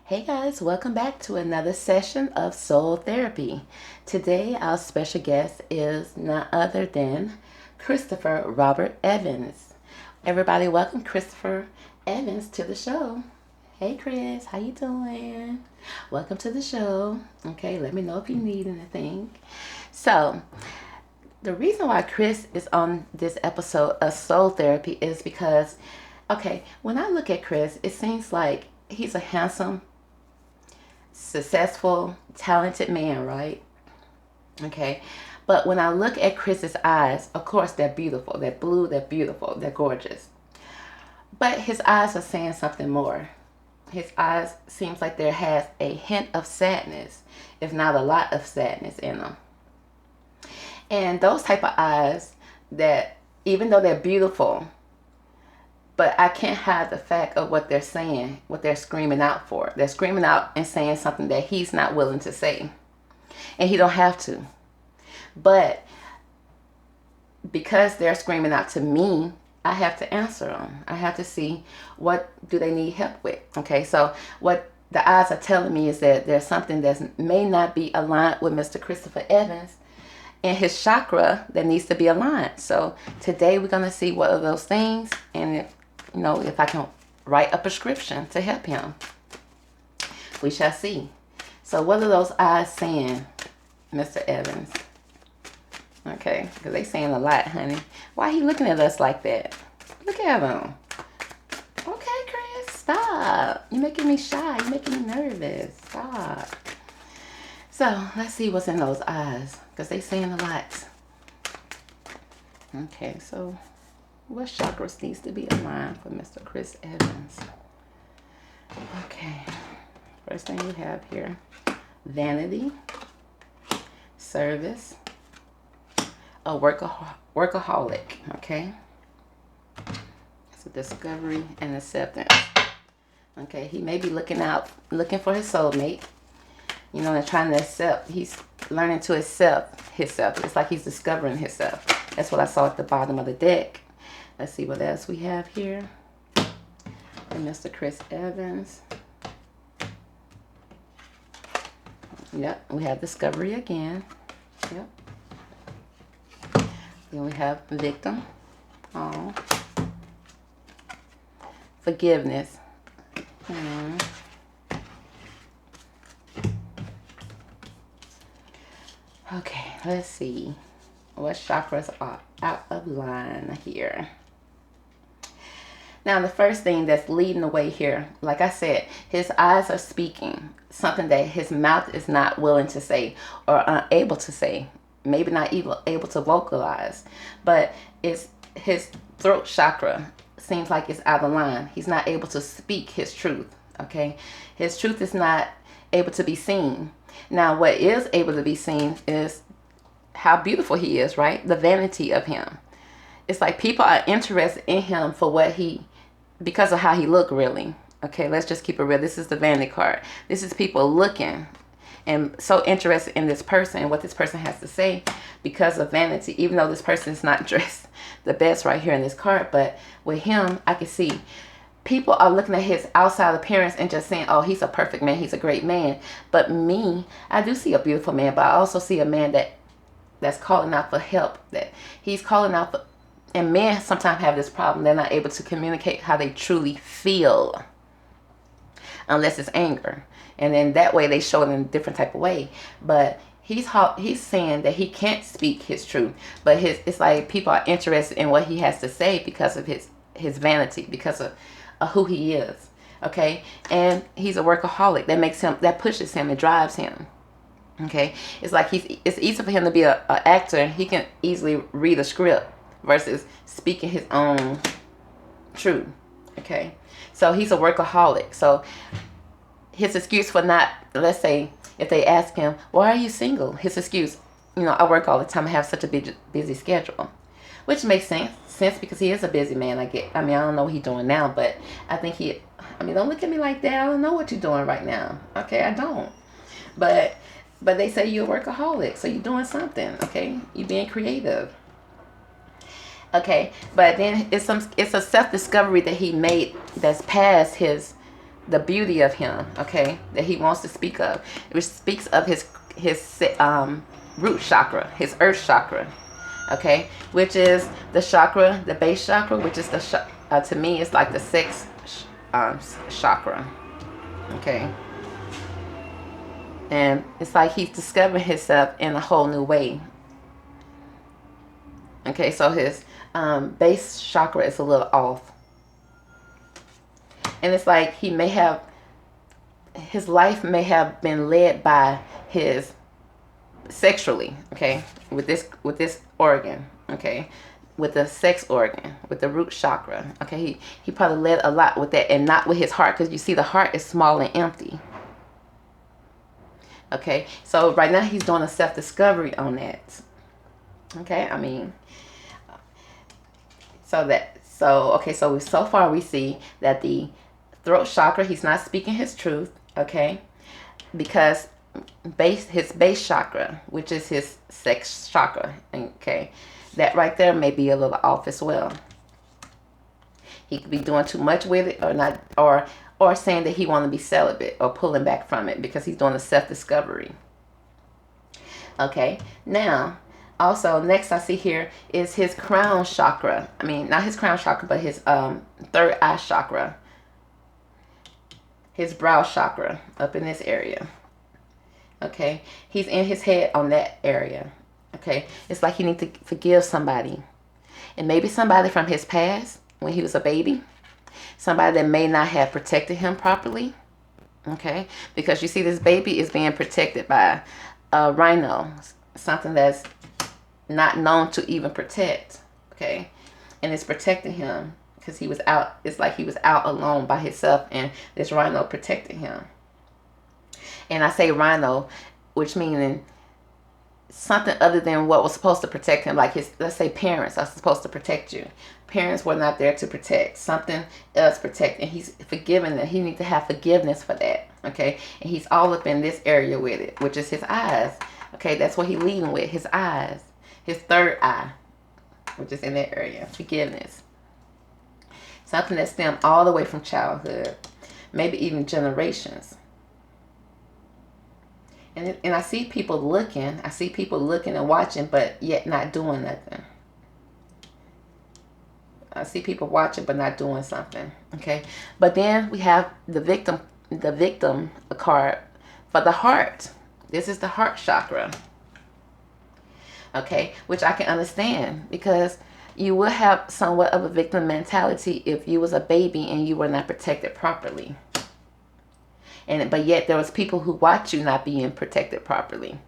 Hey guys, welcome back to another session of Soul Therapy. Today, our special guest is none other than Christopher Robert Evans. Everybody, welcome Christopher Evans to the show. Hey Chris, how you doing? Welcome to the show. Okay, let me know if you need anything. So, the reason why Chris is on this episode of Soul Therapy is because, okay, when I look at Chris, it seems like he's a handsome, successful, talented man, right? Okay. But when I look at Chris's eyes, of course, they're beautiful. They're blue, they're beautiful, they're gorgeous. But his eyes are saying something more. His eyes seems like there has a hint of sadness, if not a lot of sadness in them. And those type of eyes that, even though they're beautiful, but I can't hide the fact of what they're saying, what they're screaming out for. They're screaming out and saying something that he's not willing to say. And he don't have to. But because they're screaming out to me, I have to answer them. I have to see what do they need help with. Okay, so what the eyes are telling me is that there's something that may not be aligned with Mr. Christopher Evans and his chakra that needs to be aligned. So today we're going to see what are those things, and if I can write a prescription to help him. We shall see. So what are those eyes saying, Mr. Evans? Okay, because they saying a lot, honey. Why are he looking at us like that? Look at him. Okay, Chris, stop. You're making me shy. You're making me nervous. Stop. So let's see what's in those eyes, because they saying a lot. Okay, so what chakras needs to be aligned for Mr. Chris Evans? Okay, first thing we have here, vanity, service, a workaholic, okay? So discovery and acceptance. Okay, he may be looking for his soulmate, and trying to accept. He's learning to accept himself. It's like he's discovering himself. That's what I saw at the bottom of the deck. Let's see what else we have here. And Mr. Chris Evans. Yep, we have discovery again. Yep. Then we have victim. Oh. Forgiveness. Okay, let's see. What chakras are out of line here? Now, the first thing that's leading the way here, like I said, his eyes are speaking something that his mouth is not willing to say or unable to say. Maybe not even able to vocalize, but it's his throat chakra seems like it's out of line. He's not able to speak his truth, okay? His truth is not able to be seen. Now, what is able to be seen is how beautiful he is, right? The vanity of him. It's like people are interested in him for because of how he look, really. Okay, let's just keep it real. This is the vanity card. This is people looking and so interested in this person and what this person has to say because of vanity, even though this person is not dressed the best right here in this card. But with him, I can see people are looking at his outside appearance and just saying, oh, he's a perfect man, he's a great man. But me, I do see a beautiful man, but I also see a man that's calling out for help, that he's calling out for. And men sometimes have this problem. They're not able to communicate how they truly feel unless it's anger. And then that way they show it in a different type of way. But he's saying that he can't speak his truth. But it's like people are interested in what he has to say because of his vanity, because of who he is. Okay? And he's a workaholic. That pushes him and drives him. Okay? It's like it's easy for him to be an actor. He can easily read a script versus speaking his own truth. Okay, so he's a workaholic. So his excuse for not, let's say if they ask him, why are you single? His excuse, I work all the time. I have such a busy schedule, which makes sense because he is a busy man. I don't know what he's doing now, but I think don't look at me like that. I don't know what you're doing right now. Okay, I don't. But they say you're a workaholic, so you're doing something. Okay, you're being creative. Okay, but then it's a self-discovery that he made that's past his the beauty of him, okay, that he wants to speak of, which speaks of his root chakra, his earth chakra, okay, which is the chakra, the base chakra, which is to me, it's like the sex chakra, okay, and it's like he's discovering himself in a whole new way, okay. So his base chakra is a little off, and it's like his life may have been led by his sexually, okay, with this organ, okay, with the sex organ, with the root chakra, okay. He probably led a lot with that, and not with his heart, because you see the heart is small and empty, okay. So right now he's doing a self-discovery on that, okay. I mean, so far we see that the throat chakra, he's not speaking his truth, okay, because his base chakra, which is his sex chakra, okay, that right there may be a little off as well. He could be doing too much with it, or not, or saying that he want to be celibate, or pulling back from it because he's doing a self-discovery, okay. Now also, next I see here is his crown chakra. I mean, not his crown chakra, but his third eye chakra, his brow chakra, up in this area, okay. He's in his head on that area, okay. It's like he needs to forgive somebody, and maybe somebody from his past when he was a baby, somebody that may not have protected him properly, okay, because you see this baby is being protected by a rhino, something that's not known to even protect, okay, and it's protecting him because he was out. It's like he was out alone by himself, and this rhino protected him. And I say rhino, which meaning something other than what was supposed to protect him, like his, let's say, parents are supposed to protect you. Parents were not there to protect. Something else protect, and he's forgiven that. He needs to have forgiveness for that, okay. And he's all up in this area with it, which is his eyes, okay. That's what he's leading with, his eyes, his third eye, which is in that area. Forgiveness, something that stemmed all the way from childhood, maybe even generations. And I see people looking. I see people looking and watching, but yet not doing nothing. I see people watching, but not doing something. Okay. But then we have the victim card for the heart. This is the heart chakra. Okay. Which I can understand, because you will have somewhat of a victim mentality if you was a baby and you were not protected properly. But yet there was people who watch you not being protected properly,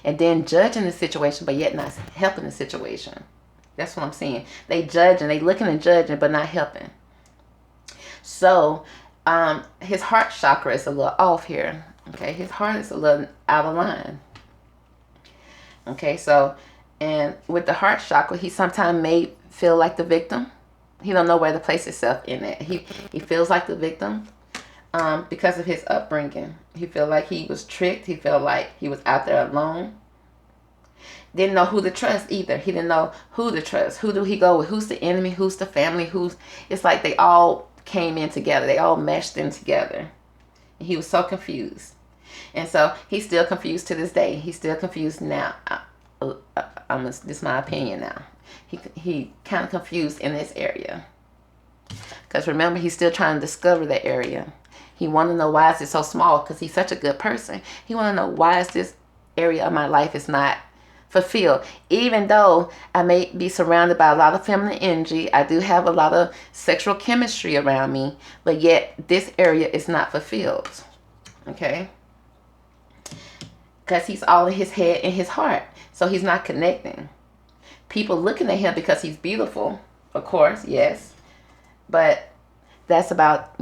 and then judging the situation, but yet not helping the situation. That's what I'm saying. They judging, they looking and judging, but not helping. So his heart chakra is a little off here. Okay, his heart is a little out of line. Okay, so, and with the heart chakra, he sometimes may feel like the victim. He don't know where to place himself in it. He feels like the victim. Because of his upbringing. He felt like he was tricked. He felt like he was out there alone. Didn't know who to trust either. He didn't know who to trust. Who do he go with? Who's the enemy? Who's the family? It's like they all came in together. They all meshed in together. And he was so confused. And so he's still confused to this day. He's still confused now. This is my opinion now. He kind of confused in this area. Because remember, he's still trying to discover that area. He want to know why is it so small, because he's such a good person. He want to know why is this area of my life is not fulfilled. Even though I may be surrounded by a lot of feminine energy, I do have a lot of sexual chemistry around me, but yet this area is not fulfilled. Okay? Because he's all in his head and his heart. So he's not connecting. People looking at him because he's beautiful, of course, yes. But that's about,